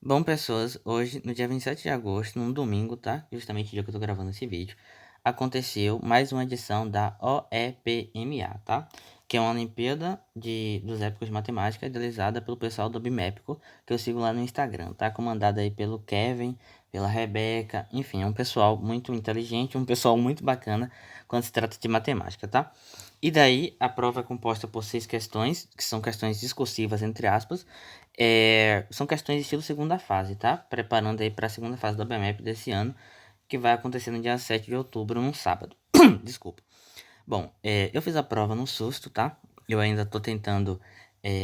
Bom, pessoas, hoje, no dia 27 de agosto, num domingo, tá? Justamente o dia que eu tô gravando esse vídeo, aconteceu mais uma edição da OEPMA, tá? Que é uma Olimpíada dos Épicos de Matemática, idealizada pelo pessoal do Bimépico, que eu sigo lá no Instagram, tá? Comandada aí pelo Kevin, pela Rebeca, enfim, é um pessoal muito inteligente, um pessoal muito bacana quando se trata de matemática, tá? E daí, a prova é composta por 6 questões, que são questões discursivas, entre aspas, são questões de estilo segunda fase, tá? Preparando aí para a segunda fase do BMAP desse ano, que vai acontecer no dia 7 de outubro, num sábado. Desculpa. Bom, eu fiz a prova no susto, tá? Eu ainda tô tentando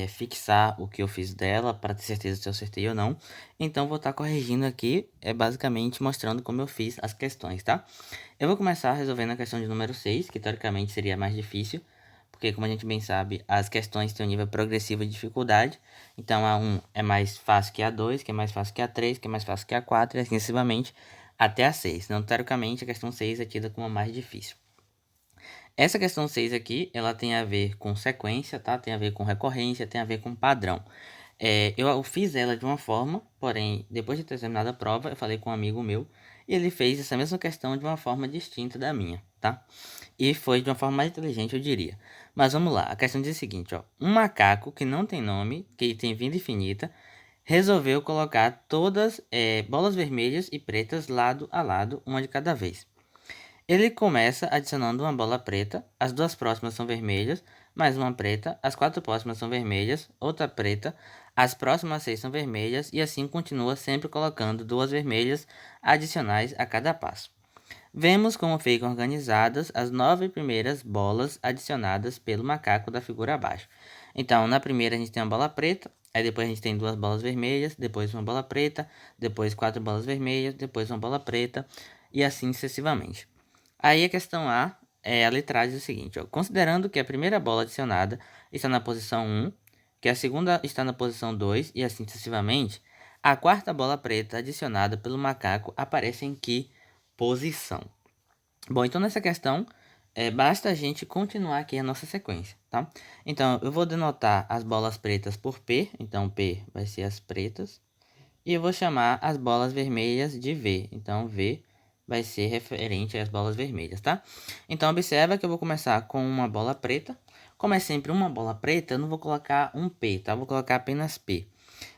fixar o que eu fiz dela para ter certeza se eu acertei ou não. Então, vou estar corrigindo aqui, basicamente mostrando como eu fiz as questões, tá? Eu vou começar resolvendo a questão de número 6, que teoricamente seria mais difícil, porque como a gente bem sabe, as questões têm um nível progressivo de dificuldade. Então a 1 é mais fácil que a 2, que é mais fácil que a 3, que é mais fácil que a 4, e assim sucessivamente até a 6. Então, teoricamente, a questão 6 é tida como a mais difícil. Essa questão 6 aqui, ela tem a ver com sequência, tá? Tem a ver com recorrência, tem a ver com padrão. Eu fiz ela de uma forma, porém, depois de ter terminado a prova, eu falei com um amigo meu, e ele fez essa mesma questão de uma forma distinta da minha, tá? E foi de uma forma mais inteligente, eu diria. Mas vamos lá, a questão diz o seguinte, ó. Um macaco que não tem nome, que tem vida infinita, resolveu colocar todas bolas vermelhas e pretas lado a lado, uma de cada vez. Ele começa adicionando uma bola preta, as duas próximas são vermelhas, mais uma preta, as 4 próximas são vermelhas, outra preta, as próximas 6 são vermelhas e assim continua sempre colocando duas vermelhas adicionais a cada passo. Vemos como ficam organizadas as 9 primeiras bolas adicionadas pelo macaco da figura abaixo. Então, na primeira a gente tem uma bola preta, aí depois a gente tem duas bolas vermelhas, depois uma bola preta, depois 4 bolas vermelhas, depois uma bola preta e assim sucessivamente. Aí a questão a letra A diz o seguinte, ó, considerando que a primeira bola adicionada está na posição 1, que a segunda está na posição 2 e assim sucessivamente, a quarta bola preta adicionada pelo macaco aparece em que posição? Bom, então nessa questão, basta a gente continuar aqui a nossa sequência, tá? Então, eu vou denotar as bolas pretas por P, então P vai ser as pretas, e eu vou chamar as bolas vermelhas de V, então V vai ser referente às bolas vermelhas, tá? Então, observa que eu vou começar com uma bola preta. Como é sempre uma bola preta, eu não vou colocar um P, tá? Eu vou colocar apenas P,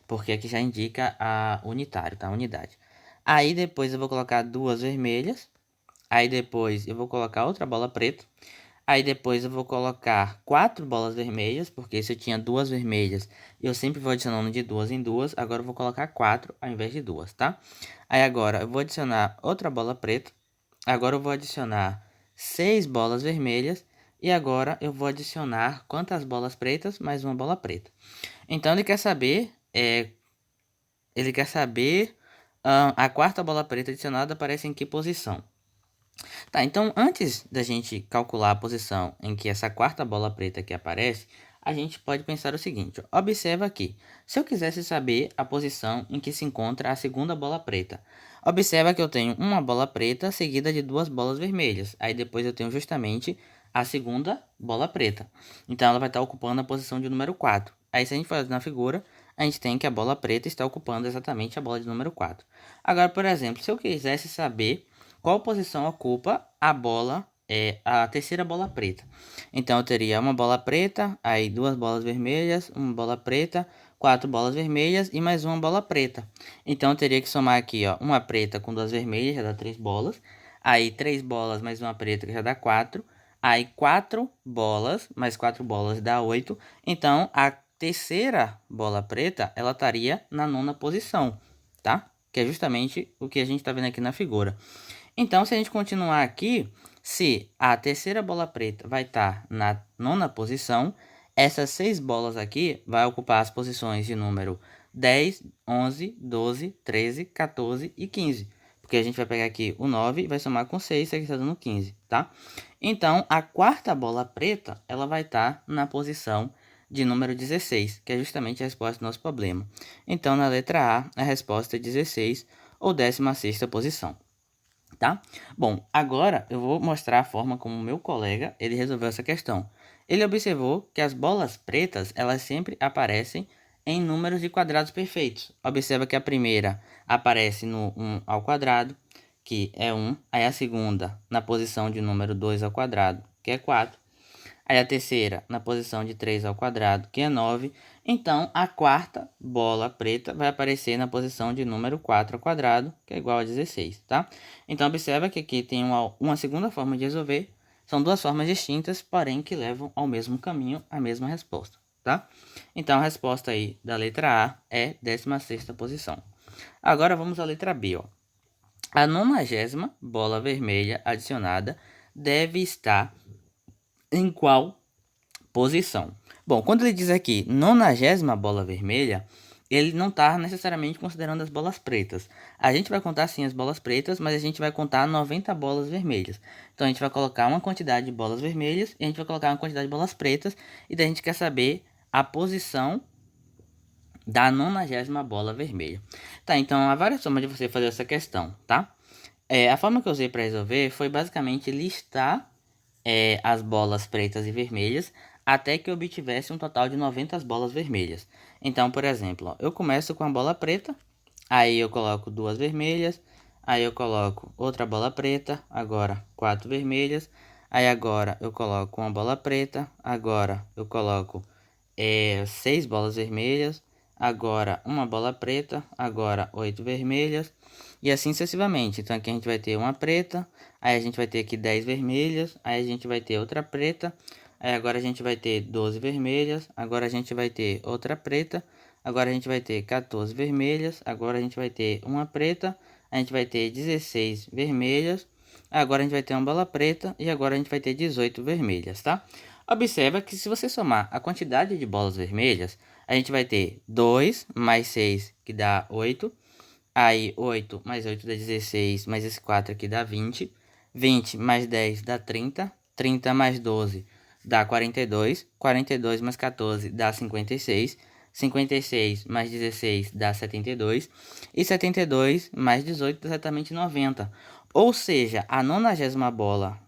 porque aqui já indica a unitário, tá? A unidade. Aí depois eu vou colocar duas vermelhas. Aí depois eu vou colocar outra bola preta. Aí depois eu vou colocar 4 bolas vermelhas, porque se eu tinha duas vermelhas, eu sempre vou adicionando de duas em duas. Agora eu vou colocar 4 ao invés de duas, tá? Aí agora eu vou adicionar outra bola preta. Agora eu vou adicionar 6 bolas vermelhas. E agora eu vou adicionar quantas bolas pretas? Mais uma bola preta. Então ele quer saber a quarta bola preta adicionada aparece em que posição. Tá, então antes da gente calcular a posição em que essa quarta bola preta aqui aparece, a gente pode pensar o seguinte, ó, observa aqui, se eu quisesse saber a posição em que se encontra a segunda bola preta, observa que eu tenho uma bola preta seguida de duas bolas vermelhas, aí depois eu tenho justamente a segunda bola preta, então ela vai estar ocupando a posição de número 4. Aí se a gente for na figura, a gente tem que a bola preta está ocupando exatamente a bola de número 4. Agora, por exemplo, se eu quisesse saber qual posição ocupa a bola, a terceira bola preta. Então eu teria uma bola preta, aí duas bolas vermelhas, uma bola preta, 4 bolas vermelhas e mais uma bola preta. Então eu teria que somar aqui, ó, uma preta com duas vermelhas, já dá 3 bolas. Aí 3 bolas mais uma preta, que já dá 4. Aí 4 bolas mais 4 bolas dá 8. Então a terceira bola preta, ela estaria na nona posição, tá? Que é justamente o que a gente está vendo aqui na figura. Então, se a gente continuar aqui, se a terceira bola preta vai estar na nona posição, essas 6 bolas aqui vai ocupar as posições de número 10, 11, 12, 13, 14 e 15. Porque a gente vai pegar aqui o 9 e vai somar com 6, isso aqui está dando 15, tá? Então, a quarta bola preta, ela vai estar na posição de número 16, que é justamente a resposta do nosso problema. Então, na letra A, a resposta é 16, ou 16ª posição. Tá? Bom, agora eu vou mostrar a forma como o meu colega ele resolveu essa questão. Ele observou que as bolas pretas elas sempre aparecem em números de quadrados perfeitos. Observa que a primeira aparece no 1 ao quadrado, que é 1. Aí a segunda na posição de número 2 ao quadrado, que é 4. Aí a terceira na posição de 3 ao quadrado, que é 9. Então, a quarta bola preta vai aparecer na posição de número 4 ao quadrado, que é igual a 16, tá? Então, observa que aqui tem uma segunda forma de resolver. São duas formas distintas, porém que levam ao mesmo caminho, à mesma resposta, tá? Então, a resposta aí da letra A é 16ª posição. Agora, vamos à letra B, ó. A 90ª bola vermelha adicionada deve estar em qual posição? Bom, quando ele diz aqui 90ª bola vermelha, ele não está necessariamente considerando as bolas pretas. A gente vai contar sim as bolas pretas, mas a gente vai contar 90 bolas vermelhas. Então a gente vai colocar uma quantidade de bolas vermelhas e a gente vai colocar uma quantidade de bolas pretas. E daí a gente quer saber a posição da 90ª bola vermelha. Tá, então há várias formas de você fazer essa questão, tá? A forma que eu usei para resolver foi basicamente listar as bolas pretas e vermelhas até que eu obtivesse um total de 90 bolas vermelhas. Então, por exemplo, ó, eu começo com a bola preta, aí eu coloco duas vermelhas, aí eu coloco outra bola preta, agora 4 vermelhas, aí agora eu coloco uma bola preta, agora eu coloco 6 bolas vermelhas, agora uma bola preta, agora 8 vermelhas, e assim sucessivamente. Então aqui a gente vai ter uma preta, aí a gente vai ter aqui 10 vermelhas, aí a gente vai ter outra preta, aí agora a gente vai ter 12 vermelhas, agora a gente vai ter outra preta, agora a gente vai ter 14 vermelhas, agora a gente vai ter uma preta, a gente vai ter 16 vermelhas, agora a gente vai ter uma bola preta e agora a gente vai ter 18 vermelhas, tá? Observa que se você somar a quantidade de bolas vermelhas, a gente vai ter 2 mais 6, que dá 8. Aí 8 mais 8 dá 16, mais esse 4 aqui dá 20. 20 mais 10 dá 30. 30 mais 12 dá 42. 42 mais 14 dá 56. 56 mais 16 dá 72. E 72 mais 18 dá exatamente 90. Ou seja, a 90ª bola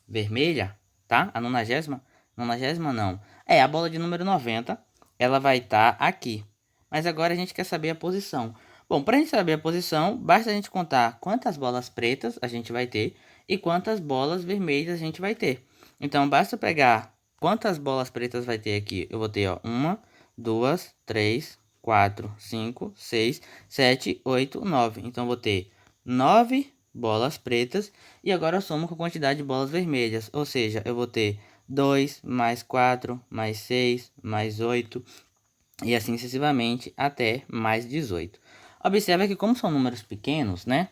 vermelha, tá? A 90ª, 90ª não. A bola de número 90, ela vai estar aqui. Mas agora a gente quer saber a posição. Bom, para a gente saber a posição, basta a gente contar quantas bolas pretas a gente vai ter e quantas bolas vermelhas a gente vai ter. Então, basta pegar quantas bolas pretas vai ter aqui. Eu vou ter, ó, 1, 2, 3, 4, 5, 6, 7, 8, 9. Então, eu vou ter 9 bolas pretas e agora eu somo com a quantidade de bolas vermelhas. Ou seja, eu vou ter 2 mais 4 mais 6 mais 8 e assim sucessivamente até mais 18. Observa que como são números pequenos, né?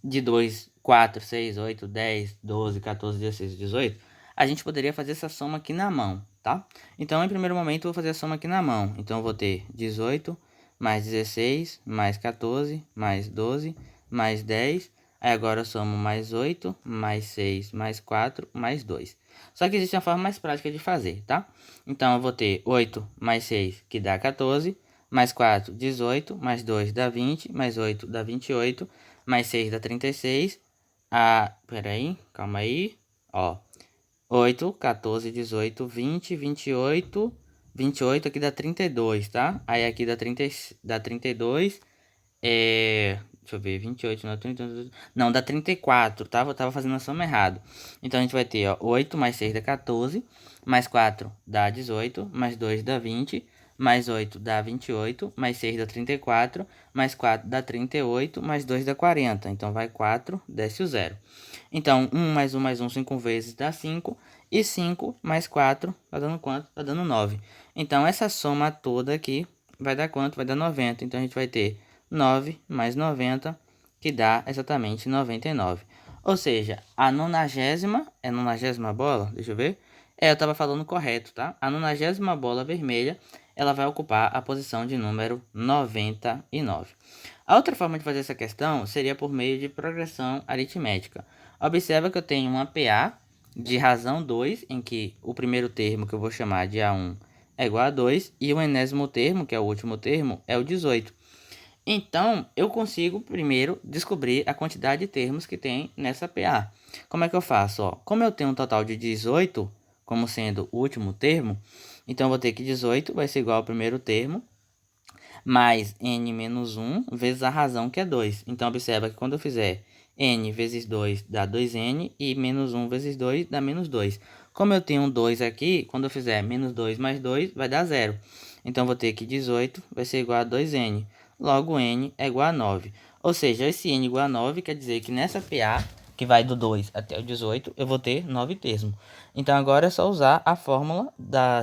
De 2, 4, 6, 8, 10, 12, 14, 16, 18, a gente poderia fazer essa soma aqui na mão, tá? Então, em primeiro momento, eu vou fazer a soma aqui na mão. Então, eu vou ter 18 mais 16 mais 14 mais 12 mais 10. Aí agora eu somo mais 8, mais 6, mais 4, mais 2. Só que existe uma forma mais prática de fazer, tá? Então, eu vou ter 8 mais 6, que dá 14, mais 4, 18, mais 2 dá 20, mais 8 dá 28, mais 6 dá 36. Peraí, calma aí. Ó, 8, 14, 18, 20, 28. 28 aqui dá 32, tá? Aí aqui dá 32. Deixa eu ver, 28, não, 30, não, dá 34, tá? Eu tava fazendo a soma errado. Então a gente vai ter, ó, 8 mais 6 dá 14, mais 4 dá 18, mais 2 dá 20, mais 8 dá 28, mais 6 dá 34, mais 4 dá 38, mais 2 dá 40. Então vai 4, desce o 0. Então 1 mais 1, 5 vezes dá 5, e 5 mais 4 tá dando quanto? Tá dando 9. Então essa soma toda aqui vai dar quanto? Vai dar 90. Então a gente vai ter 9 mais 90, que dá exatamente 99. Ou seja, a 90ª, é a 90ª bola? Deixa eu ver. Eu estava falando correto, tá? A 90ª bola vermelha, ela vai ocupar a posição de número 99. A outra forma de fazer essa questão seria por meio de progressão aritmética. Observa que eu tenho uma PA de razão 2, em que o primeiro termo, que eu vou chamar de A1, é igual a 2, e o enésimo termo, que é o último termo, é o 18. Então, eu consigo primeiro descobrir a quantidade de termos que tem nessa PA. Como é que eu faço? Ó, como eu tenho um total de 18 como sendo o último termo, Então, eu vou ter que 18 vai ser igual ao primeiro termo, mais n menos 1 vezes a razão, que é 2. Então, observa que quando eu fizer n vezes 2 dá 2n, e menos 1 vezes 2 dá menos 2. Como eu tenho um 2 aqui, quando eu fizer menos 2 mais 2, vai dar 0. Então, eu vou ter que 18 vai ser igual a 2n. Logo, n é igual a 9. Ou seja, esse n igual a 9 quer dizer que nessa PA, que vai do 2 até o 18, eu vou ter 9 termos. Então, agora é só usar a fórmula da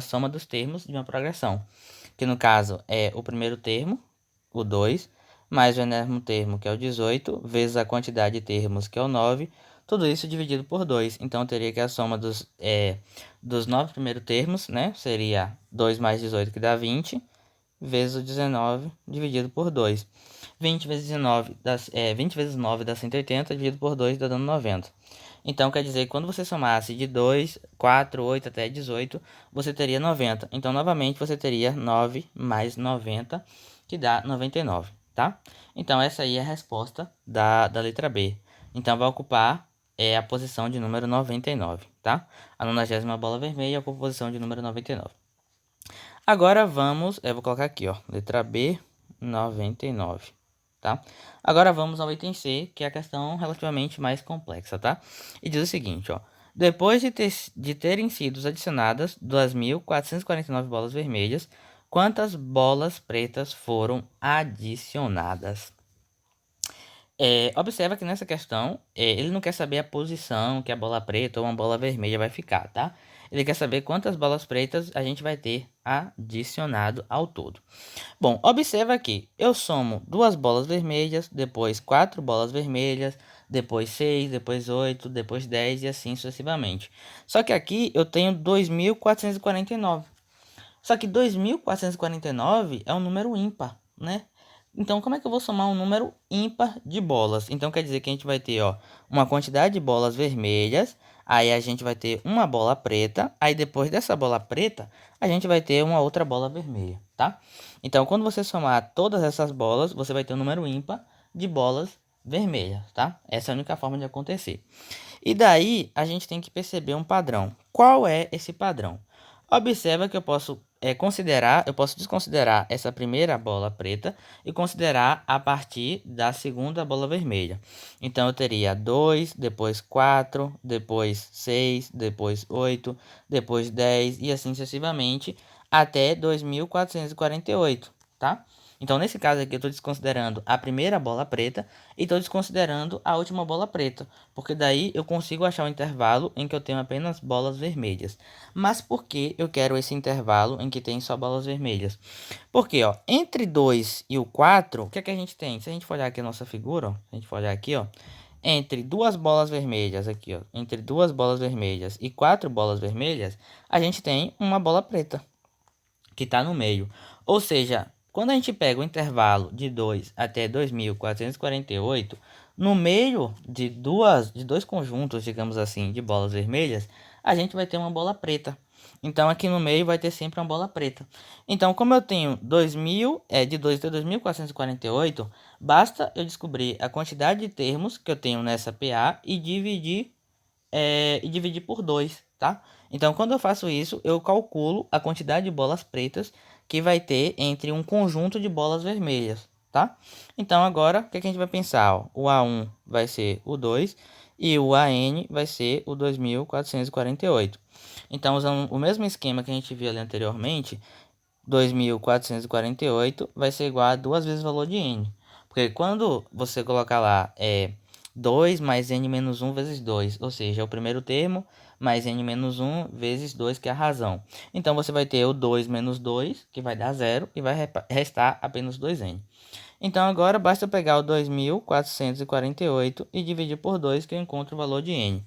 soma dos termos de uma progressão, que no caso é o primeiro termo, o 2, mais o enésimo termo, que é o 18, vezes a quantidade de termos, que é o 9, tudo isso dividido por 2. Então, eu teria que a soma dos 9 primeiros termos, né, seria 2 mais 18, que dá 20, vezes o 19, dividido por 2. 20 vezes 20 vezes 9 dá 180, dividido por 2 dá dando 90. Então, quer dizer que quando você somasse de 2, 4, 8 até 18, você teria 90. Então, novamente, você teria 9 mais 90, que dá 99, tá? Então, essa aí é a resposta da letra B. Então, vai ocupar a posição de número 99, tá? A 90ª bola vermelha ocupa a posição de número 99. Agora vamos, eu vou colocar aqui, ó, letra B, 99, tá? Agora vamos ao item C, que é a questão relativamente mais complexa, tá? E diz o seguinte, ó: depois de terem sido adicionadas 2.449 bolas vermelhas, quantas bolas pretas foram adicionadas? Observa que nessa questão, ele não quer saber a posição que a bola preta ou uma bola vermelha vai ficar, tá? Ele quer saber quantas bolas pretas a gente vai ter adicionado ao todo. Bom, observa aqui, eu somo 2 bolas vermelhas, depois 4 bolas vermelhas, depois 6, depois 8, depois 10 e assim sucessivamente. Só que aqui eu tenho 2.449. Só que 2.449 é um número ímpar, né? Então, como é que eu vou somar um número ímpar de bolas? Então, quer dizer que a gente vai ter, ó, uma quantidade de bolas vermelhas, aí a gente vai ter uma bola preta, aí depois dessa bola preta, a gente vai ter uma outra bola vermelha, tá? Então, quando você somar todas essas bolas, você vai ter um número ímpar de bolas vermelhas, tá? Essa é a única forma de acontecer. E daí, a gente tem que perceber um padrão. Qual é esse padrão? Observa que eu posso eu posso desconsiderar essa primeira bola preta e considerar a partir da segunda bola vermelha. Então, eu teria 2, depois 4, depois 6, depois 8, depois 10 e assim sucessivamente até 2.448, tá? Então, nesse caso aqui, eu estou desconsiderando a primeira bola preta e estou desconsiderando a última bola preta, porque daí eu consigo achar um intervalo em que eu tenho apenas bolas vermelhas. Mas por que eu quero esse intervalo em que tem só bolas vermelhas? Porque, ó, entre 2 e o 4, o que é que a gente tem? Se a gente for olhar aqui a nossa figura, ó, se a gente for olhar aqui, ó, entre duas bolas vermelhas aqui, ó, entre 2 bolas vermelhas e 4 bolas vermelhas, a gente tem uma bola preta que está no meio. Ou seja, quando a gente pega o intervalo de 2 até 2.448, no meio de dois conjuntos, digamos assim, de bolas vermelhas, a gente vai ter uma bola preta. Então, aqui no meio vai ter sempre uma bola preta. Então, como eu tenho de 2 até 2.448, basta eu descobrir a quantidade de termos que eu tenho nessa PA e dividir por 2, tá? Então, quando eu faço isso, eu calculo a quantidade de bolas pretas que vai ter entre um conjunto de bolas vermelhas, tá? Então, agora, o que a gente vai pensar? Ó? O A1 vai ser o 2 e o AN vai ser o 2.448. Então, usando o mesmo esquema que a gente viu ali anteriormente, 2.448 vai ser igual a 2 vezes o valor de n. Porque quando você colocar lá 2 mais n menos 1 vezes 2, ou seja, é o primeiro termo, mais n menos 1 vezes 2, que é a razão. Então, você vai ter o 2 menos 2, que vai dar 0, e vai restar apenas 2n. Então, agora basta pegar o 2.448 e dividir por 2, que eu encontro o valor de n.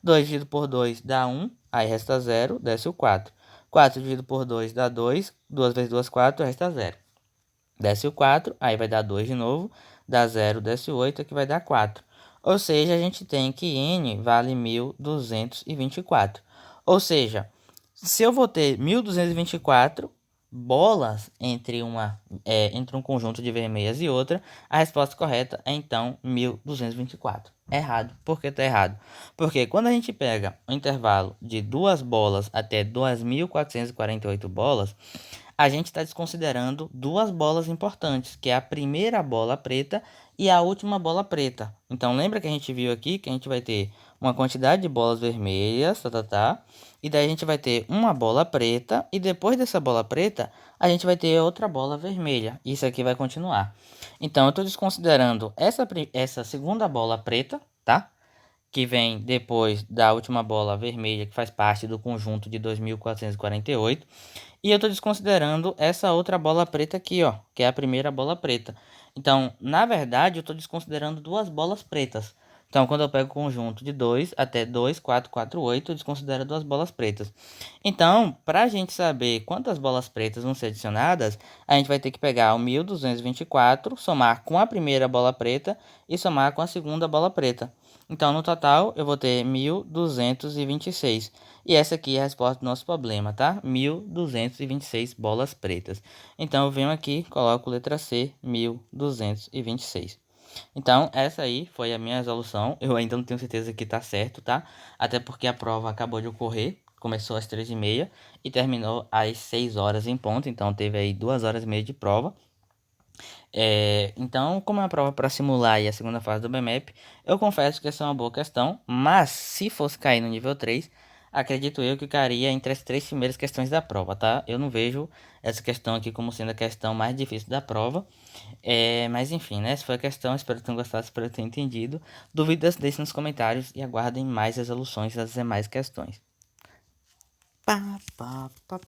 2 dividido por 2 dá 1, aí resta 0, desce o 4. 4 dividido por 2 dá 2, 2 vezes 2, 4, resta 0. Desce o 4, aí vai dar 2 de novo, dá 0, desce o 8, aqui vai dar 4. Ou seja, a gente tem que n vale 1.224. Ou seja, se eu vou ter 1.224 bolas entre um conjunto de vermelhas e outra, a resposta correta é então 1224. Errado. Por que tá errado? Porque quando a gente pega o intervalo de 2 bolas até 2.448 bolas, a gente está desconsiderando duas bolas importantes, que é a primeira bola preta e a última bola preta. Então, lembra que a gente viu aqui que a gente vai ter uma quantidade de bolas vermelhas, e daí a gente vai ter uma bola preta, e depois dessa bola preta, a gente vai ter outra bola vermelha. Isso aqui vai continuar. Então, eu estou desconsiderando essa segunda bola preta, tá? Que vem depois da última bola vermelha, que faz parte do conjunto de 2.448. E eu estou desconsiderando essa outra bola preta aqui, ó, que é a primeira bola preta. Então, na verdade, eu estou desconsiderando duas bolas pretas. Então, quando eu pego o conjunto de 2 até 2, 4, 4, 8, eu desconsidero duas bolas pretas. Então, para a gente saber quantas bolas pretas vão ser adicionadas, a gente vai ter que pegar o 1224, somar com a primeira bola preta e somar com a segunda bola preta. Então, no total, eu vou ter 1226. E essa aqui é a resposta do nosso problema, tá? 1226 bolas pretas. Então, eu venho aqui, coloco letra C, 1226. Então, essa aí foi a minha resolução. Eu ainda não tenho certeza que tá certo, tá? Até porque a prova acabou de ocorrer. Começou às 3h30 e terminou às 6 horas em ponto. Então, teve aí 2 horas e meia de prova. Então, como é uma prova para simular aí a segunda fase do BMAP, eu confesso que essa é uma boa questão, mas se fosse cair no nível 3, acredito eu que cairia entre as 3 primeiras questões da prova, tá? Eu não vejo essa questão aqui como sendo a questão mais difícil da prova, mas enfim, né? Essa foi a questão, espero que tenham gostado, espero que tenham entendido. Dúvidas, deixem nos comentários e aguardem mais resoluções das demais questões. Pá, pá, pá.